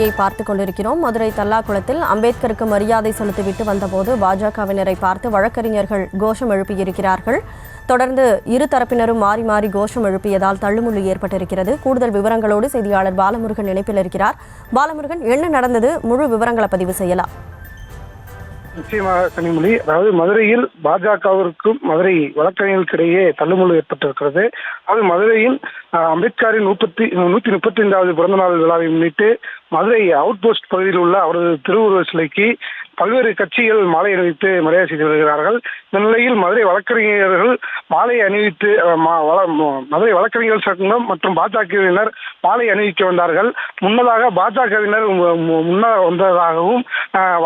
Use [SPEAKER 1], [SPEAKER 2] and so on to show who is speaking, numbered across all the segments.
[SPEAKER 1] செய்தியை பார்த்துக் கொண்டிருக்கிறோம். மதுரை தல்லாக்குளத்தில் அம்பேத்கருக்கு மரியாதை செலுத்திவிட்டு வந்தபோது பாஜகவினரை பார்த்து வழக்கறிஞர்கள் கோஷம் எழுப்பியிருக்கிறார்கள். தொடர்ந்து இரு தரப்பினரும் மாறி மாறி கோஷம் எழுப்பியதால் தள்ளுமுள்ளு ஏற்பட்டிருக்கிறது. கூடுதல் விவரங்களோடு செய்தியாளர் பாலமுருகன் இணைப்பில் இருக்கிறார். பாலமுருகன், என்ன நடந்தது? முழு விவரங்களை பதிவு செய்யலாம்.
[SPEAKER 2] நிச்சயமாக கனிமொழி, அதாவது மதுரையில் பாஜகவிற்கும் மதுரை வழக்கறிஞர்களுக்கு இடையே தள்ளுமுள்ளு ஏற்பட்டிருக்கிறது. அதாவது மதுரையில் அம்பேத்கரின் 135வது பிறந்தநாள் விழாவை முன்னிட்டு மதுரை அவுட் போஸ்ட் பகுதியில் உள்ள அவரது திருவுருவ சிலைக்கு பல்வேறு கட்சிகள் மாலை அணிவித்து மரியாதை செய்து வருகிறார்கள். இந்த நிலையில் மதுரை வழக்கறிஞர்கள் மாலை அணிவித்து மதுரை வழக்கறிஞர்கள் சங்கம் மற்றும் பாஜகவினர் மாலை அணிவிக்க வந்தார்கள். முன்னதாக பாஜகவினர் வந்ததாகவும்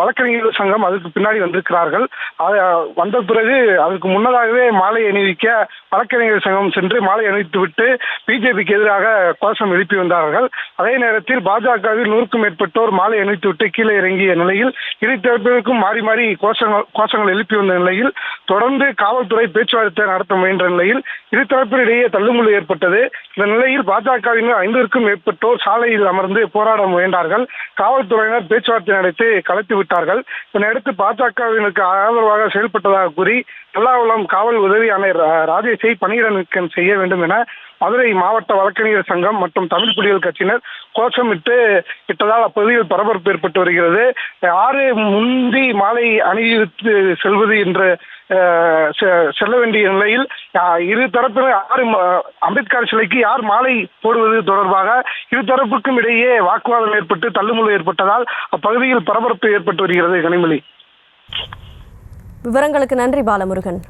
[SPEAKER 2] வழக்கறிஞர்கள் சங்கம் அதுக்கு பின்னாடி வந்திருக்கிறார்கள். வந்த பிறகு அதற்கு முன்னதாகவே மாலை அணிவிக்க வழக்கறிஞர் சங்கம் சென்று மாலை அணிவித்துவிட்டு பிஜேபிக்கு எதிராக கோஷம் எழுப்பி வந்தார்கள். அதே நேரத்தில் பாஜகவில் 100க்கும் மேற்பட்டோர் மாலை அணிவித்துவிட்டு கீழே இறங்கிய நிலையில் இரு தரப்பிற்கும் மாறி மாறி கோஷங்கள் எழுப்பி வந்த நிலையில் தொடர்ந்து காவல்துறை பேச்சுவார்த்தை நடத்த முயன்ற நிலையில் இரு தரப்பினிடையே தள்ளுமுள்ளு ஏற்பட்டது. இந்த நிலையில் பாஜகவினர் 50க்கும் மேற்பட்டோர் சாலையில் அமர்ந்து போராட முயன்றார்கள். காவல்துறையினர் பேச்சுவார்த்தை நடத்தி கலைத்து விட்டார்கள். இதனையடுத்து பாஜகவினருக்கு ஆதரவாக செயல்பட்டதாக கூறி தல்லாகுளம் காவல் உதவி ஆணையர் ராஜேஷை பணியிட நீக்கம் செய்ய வேண்டும் என மதுரை மாவட்ட வழக்கறிஞர் சங்கம் மற்றும் தமிழ் குடிகள் கட்சியினர் கோஷமிட்டதால் அப்பகுதியில் பரபரப்பு ஏற்பட்டு வருகிறது. யாரு முந்தி மாலை அணிவித்து செல்வது என்று செல்ல வேண்டிய நிலையில் இரு தரப்பினர் அம்பேத்கர் சிலைக்கு யார் மாலை போடுவது தொடர்பாக இரு தரப்புக்கும் இடையே வாக்குவாதம் ஏற்பட்டு தள்ளுமுள்ளு ஏற்பட்டதால் அப்பகுதியில் பரபரப்பு ஏற்பட்டு வருகிறது. கனிமொழி,
[SPEAKER 1] விவரங்களுக்கு நன்றி பாலமுருகன்.